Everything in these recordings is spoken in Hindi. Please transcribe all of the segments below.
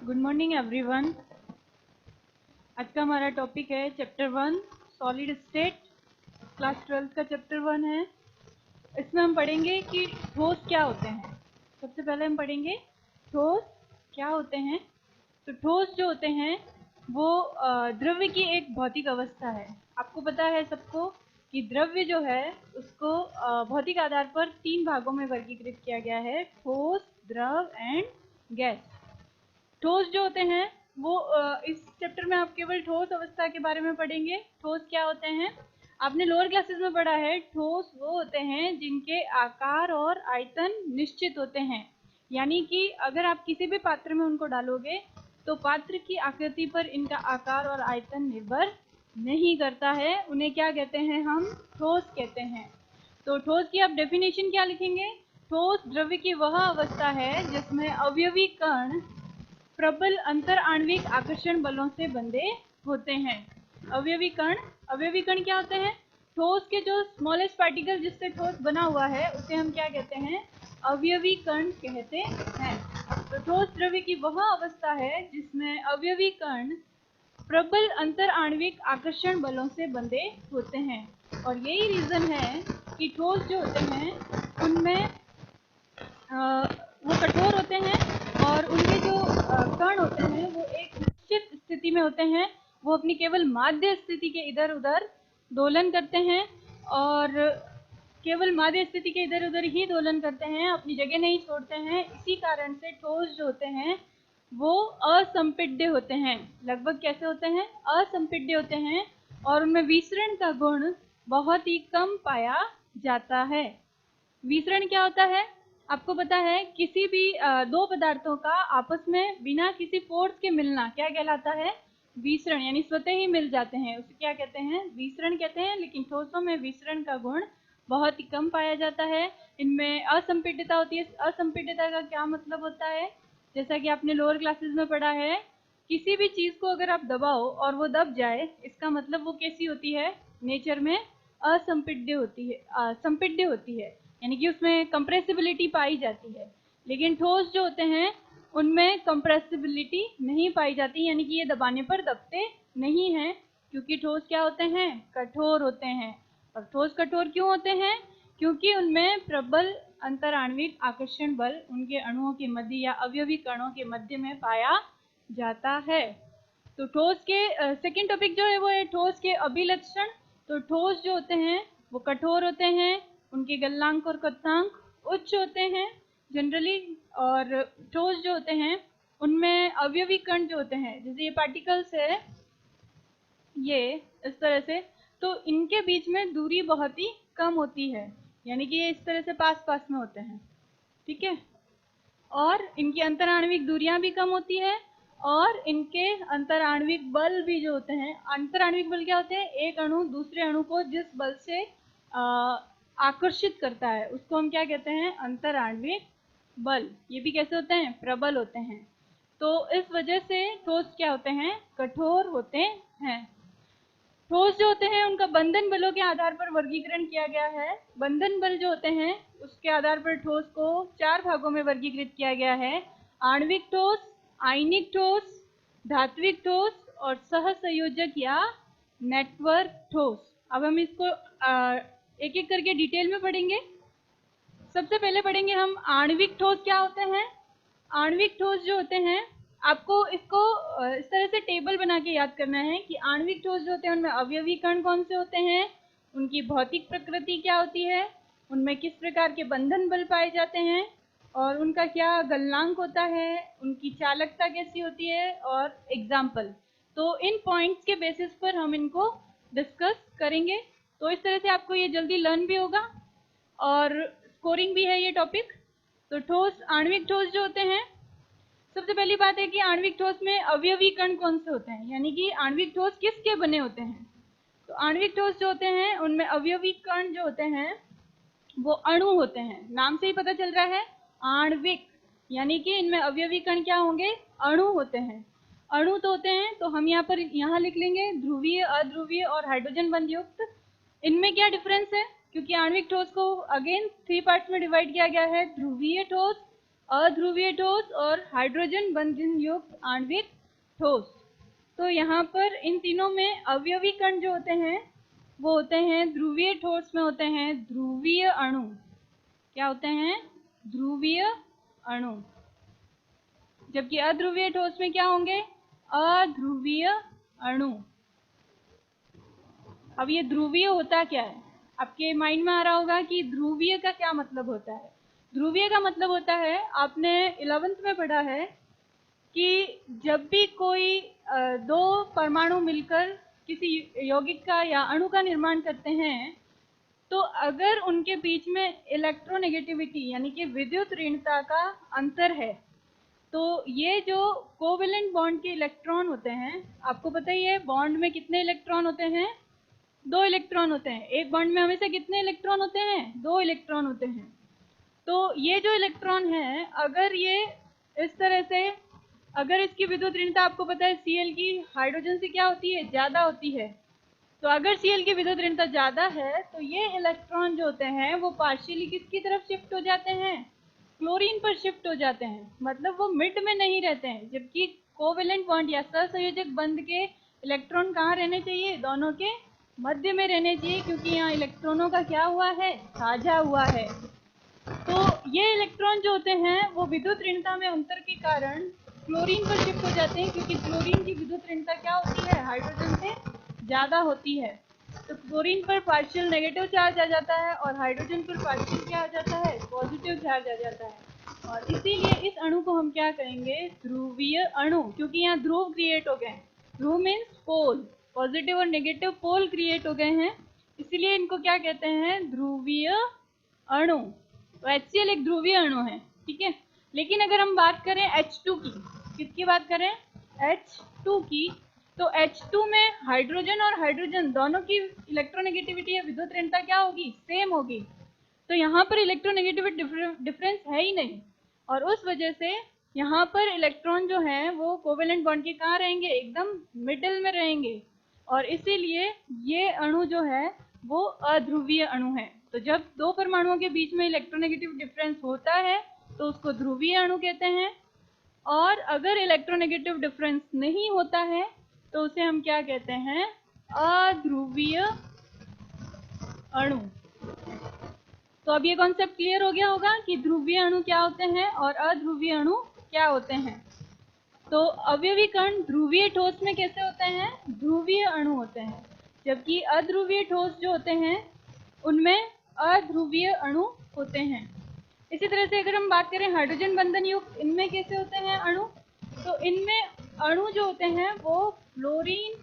Good morning everyone. आज का हमारा टॉपिक है चैप्टर 1 सॉलिड स्टेट, क्लास 12 का चैप्टर 1 है। इसमें हम पढ़ेंगे कि ठोस क्या होते हैं। सबसे पहले हम पढ़ेंगे ठोस क्या होते हैं। तो ठोस जो होते हैं वो द्रव्य की एक भौतिक अवस्था है। आपको पता है सबको कि द्रव्य जो है उसको भौतिक आधार पर 3 भागों में वर्गीकृत किया गया है, ठोस, द्रव एंड गैस। ठोस जो होते हैं वो इस चैप्टर में आप केवल ठोस अवस्था के बारे में पढ़ेंगे। ठोस क्या होते हैं आपने लोअर क्लासेस में पढ़ा है। ठोस वो होते हैं जिनके आकार और आयतन निश्चित होते हैं, यानी कि अगर आप किसी भी पात्र में उनको डालोगे तो पात्र की आकृति पर इनका आकार और आयतन निर्भर नहीं करता है। उन्हें क्या कहते हैं, हम ठोस कहते हैं। तो ठोस की आप डेफिनेशन क्या लिखेंगे? ठोस द्रव्य की वह अवस्था है जिसमें अवयवी कण प्रबल अंतर आणविक आकर्षण बलों से बंधे होते हैं। अवयवी कण क्या होते हैं? ठोस के जो स्मॉलेस्ट पार्टिकल जिससे ठोस बना हुआ है उसे हम क्या कहते हैं? अवयवी कण कहते हैं। तो ठोस द्रव्य की वह अवस्था है जिसमें अवयवी कण प्रबल अंतर आणविक आकर्षण बलों से बंधे होते हैं। और यही रीजन है कि ठोस जो होते हैं उनमें वो कठोर होते हैं और उनके जो कण होते हैं वो एक निश्चित स्थिति में होते हैं। वो अपनी केवल माध्य स्थिति के इधर उधर दोलन करते हैं और केवल माध्य स्थिति के इधर उधर ही दोलन करते हैं, अपनी जगह नहीं छोड़ते हैं। इसी कारण से ठोस जो होते हैं वो असंपिड्य होते हैं। लगभग कैसे होते हैं? असंपिड्य होते हैं और उनमें विसरण का गुण बहुत ही कम पाया जाता है। विसरण क्या होता है? आपको पता है किसी भी दो पदार्थों का आपस में बिना किसी फोर्स के मिलना क्या कहलाता है? विसरण, यानी स्वतः ही मिल जाते हैं, उसे क्या कहते हैं? विसरण कहते हैं। लेकिन ठोसों में विसरण का गुण बहुत ही कम पाया जाता है। इनमें असंपिड्यता होती है। असंपिड्यता का क्या मतलब होता है? जैसा कि आपने लोअर क्लासेस में पढ़ा है, किसी भी चीज को अगर आप दबाओ और वो दब जाए, इसका मतलब वो कैसी होती है? नेचर में असंपिड्य होती है, संपिड्य होती है, यानी कि उसमें कंप्रेसिबिलिटी पाई जाती है। लेकिन ठोस जो होते हैं उनमें कंप्रेसिबिलिटी नहीं पाई जाती, यानी कि ये दबाने पर दबते नहीं हैं, क्योंकि ठोस क्या होते हैं? कठोर होते हैं। और ठोस कठोर क्यों होते हैं? क्योंकि उनमें प्रबल अंतराण्विक आकर्षण बल उनके अणुओं के मध्य या अवयवी कणों के मध्य में पाया जाता है। तो ठोस के सेकंड टॉपिक जो है वो है ठोस के अभिलक्षण। तो ठोस जो होते हैं वो कठोर होते हैं, उनके गलनांक और कथनांक उच्च होते हैं जनरली। और ठोस जो होते हैं उनमें अवयवी कण जो होते हैं, जैसे ये पार्टिकल्स है ये इस तरह से, तो इनके बीच में दूरी बहुत ही कम होती है, यानी कि ये इस तरह से पास पास में होते हैं, ठीक है। और इनकी अंतराण्विक दूरियां भी कम होती है और इनके अंतराण्विक बल भी जो होते हैं, अंतराण्विक बल क्या होते हैं? एक अणु दूसरे अणु को जिस बल से आकर्षित करता है उसको हम क्या कहते हैं? अंतराण्विक बल। ये भी कैसे होते हैं? प्रबल होते हैं। तो इस वजह से ठोस क्या होते हैं? कठोर होते हैं। ठोस जो होते हैं उनका बंधन बलों के आधार पर वर्गीकरण किया गया है। बंधन बल जो होते हैं उसके आधार पर ठोस को 4 भागों में वर्गीकृत किया गया है: आणविक ठोस, आयनिक ठोस, धात्विक ठोस और सहसंयोजक या नेटवर्क ठोस। अब हम इसको एक एक करके डिटेल में पढ़ेंगे। सबसे पहले पढ़ेंगे हम आणविक ठोस क्या होते हैं। आणविक ठोस जो होते हैं, आपको इसको इस तरह से टेबल बना के याद करना है कि आणविक ठोस जो होते हैं उनमें अवयवी कण कौन से होते हैं, उनकी भौतिक प्रकृति क्या होती है, उनमें किस प्रकार के बंधन बल पाए जाते हैं और उनका क्या गलनांक होता है, उनकी चालकता कैसी होती है और एग्जाम्पल। तो इन पॉइंट्स के बेसिस पर हम इनको डिस्कस करेंगे। तो इस तरह से आपको ये जल्दी लर्न भी होगा और स्कोरिंग भी है ये टॉपिक। तो ठोस, आणविक ठोस जो होते हैं, सबसे पहली बात है कि आणविक ठोस में अवयवी कण कौन से होते हैं, यानी कि आणविक ठोस किसके बने होते हैं। तो आणविक ठोस जो होते हैं उनमें अवयवी कण जो होते हैं वो अणु होते हैं। नाम से ही पता चल रहा है आणविक, यानी कि इनमें अवयवी कण क्या होंगे? अणु होते हैं। अणु तो होते हैं, तो हम यहाँ पर लिख लेंगे ध्रुवीय, अध्रुवीय और हाइड्रोजन बंध युक्त। इनमें क्या डिफरेंस है? क्योंकि आणविक ठोस को अगेन 3 पार्ट्स में डिवाइड किया गया है: ध्रुवीय ठोस, अध्रुवीय ठोस और हाइड्रोजन बंधन युक्त आणविक ठोस। तो यहाँ पर इन तीनों में अवयवी कण जो होते हैं वो होते हैं ध्रुवीय ठोस में होते हैं ध्रुवीय अणु। क्या होते हैं? ध्रुवीय अणु। जबकि अध्रुवीय ठोस में क्या होंगे? अध्रुवीय अणु। अब ये ध्रुवीय होता क्या है? आपके माइंड में आ रहा होगा कि ध्रुवीय का क्या मतलब होता है। ध्रुवीय का मतलब होता है, आपने 11th में पढ़ा है कि जब भी कोई दो परमाणु मिलकर किसी यौगिक का या अणु का निर्माण करते हैं, तो अगर उनके बीच में इलेक्ट्रोनेगेटिविटी यानी कि विद्युत ऋणता का अंतर है, तो ये जो कोवेलेंट बॉन्ड के इलेक्ट्रॉन होते हैं, आपको पता ही है बॉन्ड में कितने इलेक्ट्रॉन होते हैं? 2 इलेक्ट्रॉन होते हैं। एक बॉन्ड में हमेशा कितने इलेक्ट्रॉन होते हैं? 2 इलेक्ट्रॉन होते हैं। तो ये जो इलेक्ट्रॉन है, अगर ये इस तरह से, अगर इसकी विद्युत ऋणता आपको पता है Cl की हाइड्रोजन से क्या होती है? ज़्यादा होती है। तो अगर Cl की विद्युत ऋणता ज़्यादा है तो ये इलेक्ट्रॉन जो होते हैं वो पार्शियली किसकी तरफ शिफ्ट हो जाते हैं? क्लोरीन पर शिफ्ट हो जाते हैं। मतलब वो मिड में नहीं रहते हैं। जबकि कोवेलेंट बॉन्ड या सहसंयोजक बंध के इलेक्ट्रॉन कहाँ रहने चाहिए? दोनों के मध्य में रहने चाहिए, क्योंकि यहाँ इलेक्ट्रॉनों का क्या हुआ है? साझा हुआ है। तो ये इलेक्ट्रॉन जो होते हैं वो विद्युत ऋणता में अंतर के कारण क्लोरीन पर शिफ्ट हो जाते हैं, क्योंकि क्लोरीन की विद्युत ऋणता क्या होती है? हाइड्रोजन से ज़्यादा होती है। तो क्लोरीन पर पार्शियल नेगेटिव चार्ज आ जाता है और हाइड्रोजन पर पार्शियल क्या आ जाता है? पॉजिटिव चार्ज आ जाता है। और इसीलिए इस अणु को हम क्या कहेंगे? ध्रुवीय अणु, क्योंकि यहाँ ध्रुव क्रिएट हो गए। ध्रुव मीन्स पोल, पॉजिटिव और नेगेटिव पोल क्रिएट हो गए हैं, इसीलिए इनको क्या कहते हैं? ध्रुवीय अणु। तो HCl एक ध्रुवीय अणु है, ठीक है। लेकिन अगर हम बात करें H2 की, किसकी बात करें? H2 की, तो H2 में हाइड्रोजन और हाइड्रोजन दोनों की इलेक्ट्रोनेगेटिविटी या विद्युत ऋणता क्या होगी? सेम होगी। तो यहाँ पर इलेक्ट्रोनेगेटिविटी डिफरेंस है ही नहीं, और उस वजह से यहाँ पर इलेक्ट्रॉन जो हैं वो कोवेलेंट बॉन्ड के कहाँ रहेंगे? एकदम मिडिल में रहेंगे। और इसीलिए ये अणु जो है वो अध्रुवीय अणु है। तो जब दो परमाणुओं के बीच में इलेक्ट्रोनेगेटिव डिफरेंस होता है तो उसको ध्रुवीय अणु कहते हैं, और अगर इलेक्ट्रोनेगेटिव डिफरेंस नहीं होता है तो उसे हम क्या कहते हैं? अध्रुवीय अणु। तो अब ये कॉन्सेप्ट क्लियर हो गया होगा कि ध्रुवीय अणु क्या होते हैं और अध्रुवीय अणु क्या होते हैं। तो अवयवी कण ध्रुवीय ठोस में कैसे होते हैं? ध्रुवीय अणु होते हैं, जबकि अध्रुवीय ठोस जो होते हैं उनमें अध्रुवीय अणु होते हैं। इसी तरह से अगर हम बात करें हाइड्रोजन बंधन युक्त, इनमें कैसे होते हैं अणु? तो इनमें अणु जो होते हैं वो फ्लोरीन,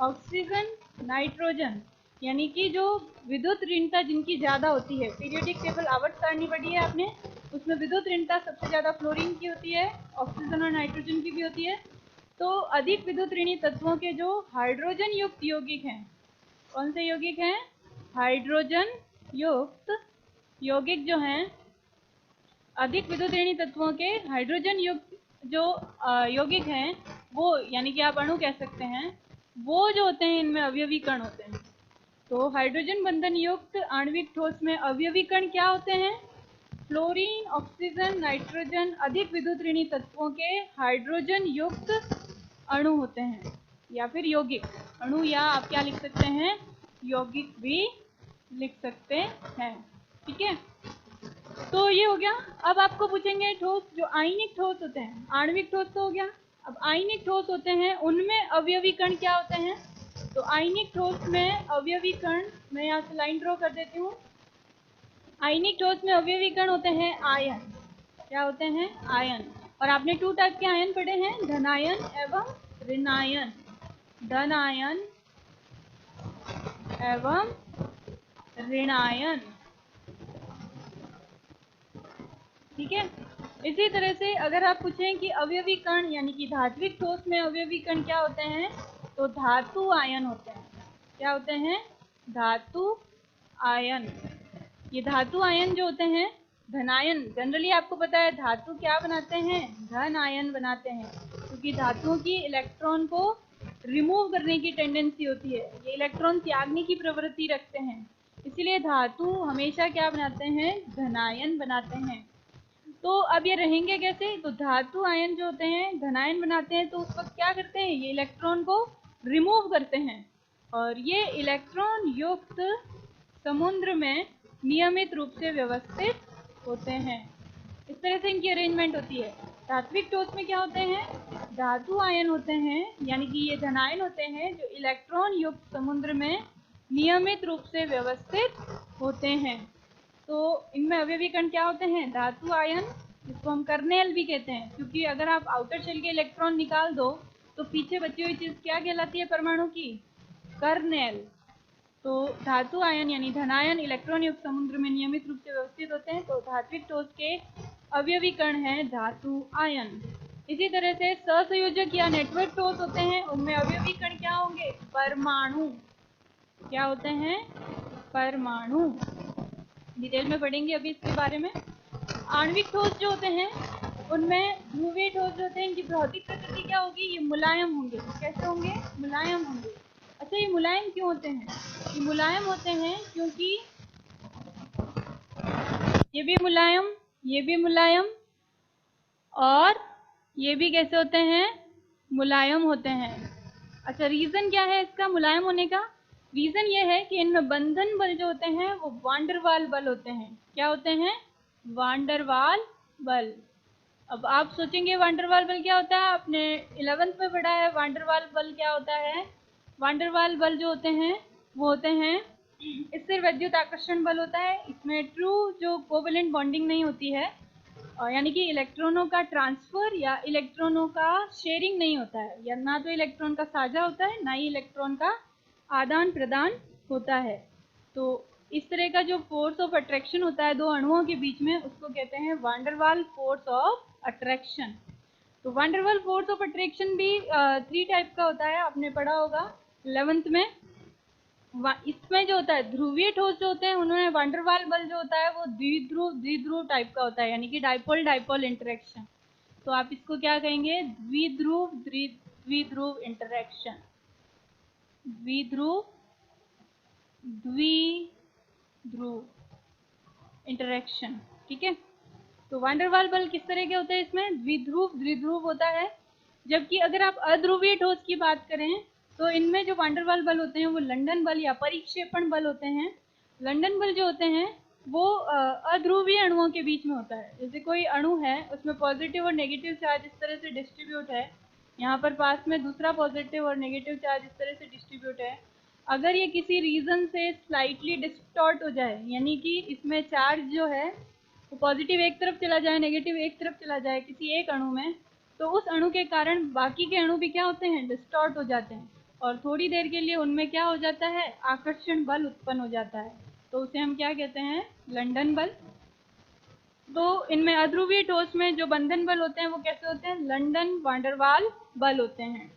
ऑक्सीजन, नाइट्रोजन, यानी कि जो विद्युत ऋणता जिनकी ज़्यादा होती है। पीरियोडिक टेबल आवर्त सारणी पढ़ी है आपने, उसमें विद्युत ऋणता सबसे ज़्यादा फ्लोरीन की होती है, ऑक्सीजन और नाइट्रोजन की भी होती है। तो अधिक विद्युत ऋणी तत्वों के जो हाइड्रोजन युक्त यौगिक हैं, कौन से यौगिक हैं? हाइड्रोजन युक्त यौगिक जो हैं, अधिक विद्युत ऋणी तत्वों के हाइड्रोजन युक्त जो यौगिक हैं वो, यानी कि आप अणु कह सकते हैं, वो जो होते हैं इनमें अवयवी कण होते हैं। तो हाइड्रोजन बंधन युक्त आणविक ठोस में अवयवी कण क्या होते हैं? फ्लोरीन, ऑक्सीजन, नाइट्रोजन, अधिक विद्युत ऋणी तत्वों के हाइड्रोजन युक्त अणु होते हैं, या फिर यौगिक। अणु या आप क्या लिख सकते हैं? यौगिक भी लिख सकते हैं, ठीक है। तो ये हो गया। अब आपको पूछेंगे ठोस, जो आयनिक ठोस होते हैं, आणविक ठोस तो हो गया, अब आयनिक ठोस होते हैं उनमें अवयवी कण क्या होते हैं? तो आयनिक ठोस में अवयवी कण, मैं यहाँ से लाइन ड्रॉ कर देती हूँ। आयनिक ठोस में अवयवी कण होते हैं आयन। क्या होते हैं? आयन। और आपने 2 टाइप के आयन पढ़े हैं, धनायन एवं ऋणायन। धन आयन एवं ऋणायन, ठीक है। इसी तरह से अगर आप पूछें कि अवयवी कण यानी कि धात्विक ठोस में अवयवी कण क्या होते हैं, तो धातु आयन होते हैं। क्या होते हैं? धातु आयन। ये धातु आयन जो होते हैं, धनायन, जनरली आपको पता है धातु क्या बनाते हैं? धन आयन बनाते हैं, क्योंकि धातुओं की इलेक्ट्रॉन को रिमूव करने की टेंडेंसी होती है, ये इलेक्ट्रॉन त्यागने की प्रवृत्ति रखते हैं, इसीलिए धातु हमेशा क्या बनाते हैं? धनायन बनाते हैं। तो अब ये रहेंगे कैसे? तो धातु आयन जो होते हैं धनायन बनाते हैं, तो उस वक्त क्या करते हैं? ये इलेक्ट्रॉन को रिमूव करते हैं और ये इलेक्ट्रॉन युक्त समुद्र में नियमित रूप से व्यवस्थित होते हैं। इस तरह से इनकी अरेंजमेंट होती है। धात्विक ठोस में क्या होते हैं? धातु आयन होते हैं, यानी कि ये धनायन होते हैं जो इलेक्ट्रॉन युक्त समुद्र में नियमित रूप से व्यवस्थित होते हैं। तो इनमें अवयवी कण क्या होते हैं? धातु आयन, जिसको हम कर्नेल भी कहते हैं, क्योंकि अगर आप आउटर शेल के इलेक्ट्रॉन निकाल दो तो पीछे बची हुई चीज क्या कहलाती है परमाणु की? कर्नेल। तो धातु आयन यानी धनायन इलेक्ट्रॉन युक्त समुद्र में नियमित रूप से व्यवस्थित होते हैं, तो धात्विक ठोस के अवयवी कण हैं धातु आयन। इसी तरह से सहसंयोजक या नेटवर्क ठोस होते हैं, उनमें अवयवी कण क्या होंगे? परमाणु। क्या होते हैं? परमाणु। डिटेल में पढ़ेंगे अभी इसके बारे में। आणविक ठोस जो होते हैं उनमें ध्रुवीय ठोस जो होते हैं, इनकी भौतिक प्रकृति क्या होगी? ये मुलायम होंगे। कैसे होंगे? मुलायम होंगे। अच्छा, ये मुलायम क्यों होते हैं? ये मुलायम होते हैं क्योंकि ये भी मुलायम, ये भी मुलायम और ये भी कैसे होते हैं? मुलायम होते हैं। अच्छा, रीजन क्या है इसका मुलायम होने का? रीजन ये है कि इनमें बंधन बल जो होते हैं वो वांडरवाल बल होते हैं। क्या होते हैं? वांडरवाल बल। अब आप सोचेंगे वांडरवाल बल क्या होता है? आपने 11th में पढ़ा है वांडरवाल बल क्या होता है। वांडरवाल बल जो होते हैं वो होते हैं स्थिर विद्युत आकर्षण बल होता है। इसमें ट्रू जो कोवेलेंट बॉन्डिंग नहीं होती है, यानी कि इलेक्ट्रॉनों का ट्रांसफर या इलेक्ट्रॉनों का शेयरिंग नहीं होता है, या ना तो इलेक्ट्रॉन का साझा होता है ना ही इलेक्ट्रॉन का आदान प्रदान होता है। तो इस तरह का जो फोर्स ऑफ अट्रैक्शन होता है दो अणुओं के बीच में, उसको कहते हैं वांडरवाल फोर्स ऑफ अट्रैक्शन। तो वांडरवाल फोर्स ऑफ अट्रैक्शन भी 3 टाइप का होता है, आपने पढ़ा होगा 11th में। इसमें जो होता है ध्रुवीय ठोस जो होते हैं उन्होंने वांडरवाल बल जो होता है वो द्विध्रुव टाइप का होता है, यानी कि डाइपोल डाइपोल इंटरेक्शन। तो आप इसको क्या कहेंगे? द्विध्रुव इंटरेक्शन। द्विध्रुव इंटरेक्शन। ठीक है। तो वांडरवाल बल किस तरह के होते हैं? इसमें द्विध्रुव होता है। जबकि अगर आप अध्रुवीय ठोस की बात करें तो इनमें जो वांडरवाल बल होते हैं वो लंदन बल या परिक्षेपण बल होते हैं। लंदन बल जो होते हैं वो अध्रुवीय अणुओं के बीच में होता है। जैसे कोई अणु है उसमें पॉजिटिव और नेगेटिव चार्ज इस तरह से डिस्ट्रीब्यूट है, यहाँ पर पास में दूसरा पॉजिटिव और नेगेटिव चार्ज इस तरह से डिस्ट्रीब्यूट है। अगर ये किसी रीजन से स्लाइटली डिस्टॉर्ट हो जाए, यानी कि इसमें चार्ज जो है वो पॉजिटिव एक तरफ चला जाए नेगेटिव एक तरफ चला जाए किसी एक अणु में, तो उस अणु के कारण बाकी के अणु भी क्या होते हैं? डिस्टॉर्ट हो जाते हैं और थोड़ी देर के लिए उनमें क्या हो जाता है? आकर्षण बल उत्पन्न हो जाता है। तो उसे हम क्या कहते हैं? लंदन बल। तो इनमें अध्रुवीय ठोस में जो बंधन बल होते हैं वो कैसे होते हैं? लंदन वांडरवाल बल होते हैं।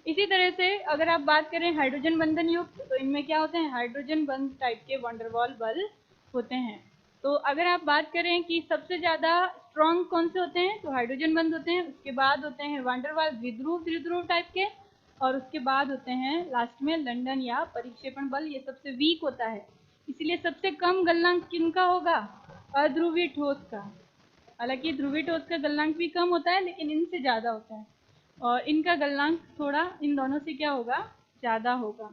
इसी तरह से अगर आप बात करें हाइड्रोजन बंधन युक्त, तो इनमें क्या होते हैं? हाइड्रोजन बंध टाइप के वांडरवाल बल होते हैं। तो अगर आप बात करें कि सबसे ज्यादा स्ट्रॉन्ग कौन से होते हैं, तो हाइड्रोजन बंध होते हैं, उसके बाद होते हैं वांडरवाल द्विध्रुव टाइप के, और उसके बाद होते हैं लास्ट में लंदन या परिक्षेपण बल। ये सबसे वीक होता है, इसलिए सबसे कम गलनांक किनका होगा? अध्रुवीय ठोस का। हालांकि ध्रुवीय ठोस का गलनांक भी कम होता है लेकिन इनसे ज्यादा होता है, और इनका गलनांक थोड़ा इन दोनों से क्या होगा? ज्यादा होगा।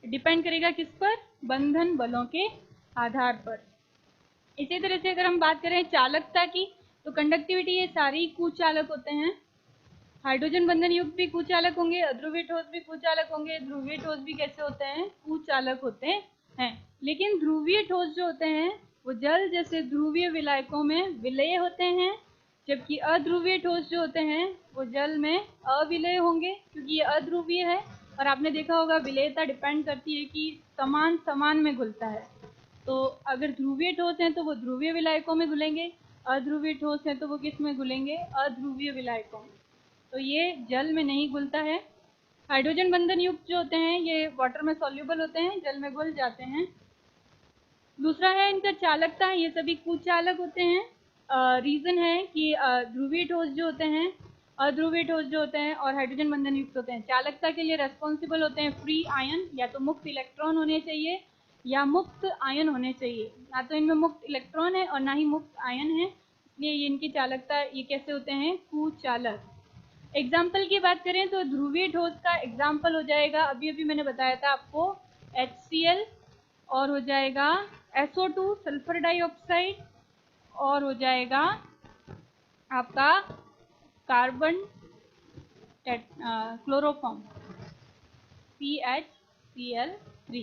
डिपेंड करेगा किस पर? बंधन बलों के आधार पर। इसी तरह से अगर हम बात करें चालकता की, तो कंडक्टिविटी ये सारी कुचालक होते हैं। हाइड्रोजन बंधन युक्त भी कुचालक होंगे, अध्रुवीय ठोस भी कुचालक होंगे, ध्रुवीय ठोस भी कैसे होते हैं? कुचालक होते हैं। लेकिन ध्रुवीय ठोस जो होते हैं वो जल जैसे ध्रुवीय विलायकों में विलय होते हैं, जबकि अध्रुवीय ठोस जो होते हैं वो जल में अविलय होंगे, क्योंकि ये अध्रुवीय है। और आपने देखा होगा विलयता डिपेंड करती है कि समान में घुलता है। तो अगर ध्रुवीय ठोस हैं तो वो ध्रुवीय विलायकों में घुलेंगे, अध्रुवीय ठोस हैं तो वो किस में घुलेंगे? अध्रुवीय विलायकों में। तो ये जल में नहीं घुलता है। हाइड्रोजन बंधन युक्त जो होते हैं ये वाटर में सॉल्युबल होते हैं, जल में घुल जाते हैं। दूसरा है इनका चालकता, ये सभी कुचालक होते हैं। रीजन है कि ध्रुवीय ठोस जो होते हैं, अध्रुवीय ठोस जो होते हैं और हाइड्रोजन बंधन युक्त होते हैं, चालकता के लिए रेस्पॉन्सिबल होते हैं फ्री आयन, या तो मुक्त इलेक्ट्रॉन होने चाहिए या मुक्त आयन होने चाहिए। ना तो इनमें मुक्त इलेक्ट्रॉन है और ना ही मुक्त आयन है, ये इनकी चालकता, ये कैसे होते हैं, कुचालक। एग्जाम्पल की बात करें तो ध्रुवीय ठोस का एग्जाम्पल हो जाएगा, अभी अभी मैंने बताया था आपको, HCl, और हो जाएगा SO2 सल्फर डाइऑक्साइड, और हो जाएगा आपका कार्बन क्लोरोफॉर्म CHCl3।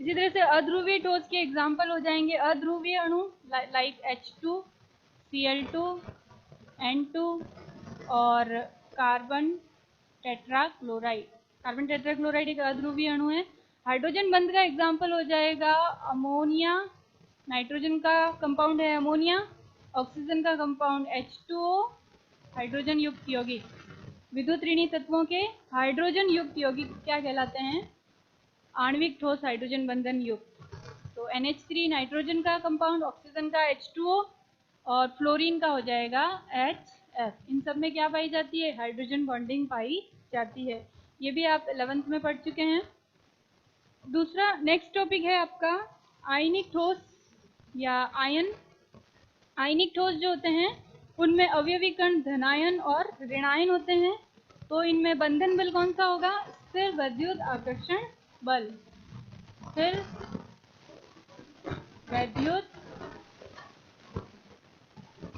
इसी तरह से अध्रुवीय ठोस के एग्जाम्पल हो जाएंगे अध्रुवीय अणु लाइक H2, Cl2, N2 और कार्बन टेट्राक्लोराइड। कार्बन टेट्राक्लोराइड एक अध्रुवीय अणु है। हाइड्रोजन बंध का एग्जाम्पल हो जाएगा अमोनिया, नाइट्रोजन का कंपाउंड है अमोनिया, ऑक्सीजन का कंपाउंड H2O, हाइड्रोजन युक्त यौगिक। विद्युत ऋणी तत्वों के हाइड्रोजन युक्त यौगिक क्या कहलाते हैं, आणविक ठोस हाइड्रोजन बंधन युक्त। तो NH3 नाइट्रोजन का कंपाउंड, ऑक्सीजन का H2O, और फ्लोरीन का हो जाएगा HF। इन सब में क्या पाई जाती है, हाइड्रोजन बॉन्डिंग पाई जाती है। ये भी आप 11th में पढ़ चुके हैं। दूसरा नेक्स्ट टॉपिक है आपका आयनिक ठोस या आयन। आयनिक ठोस जो होते हैं उनमें अवयवी कण धनायन और ऋणायन होते हैं। तो इनमें बंधन बल कौन सा होगा, स्थिर वैद्युत आकर्षण बल। स्थिर वैद्युत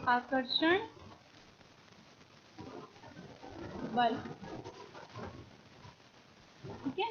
आकर्षण बल, ठीक है।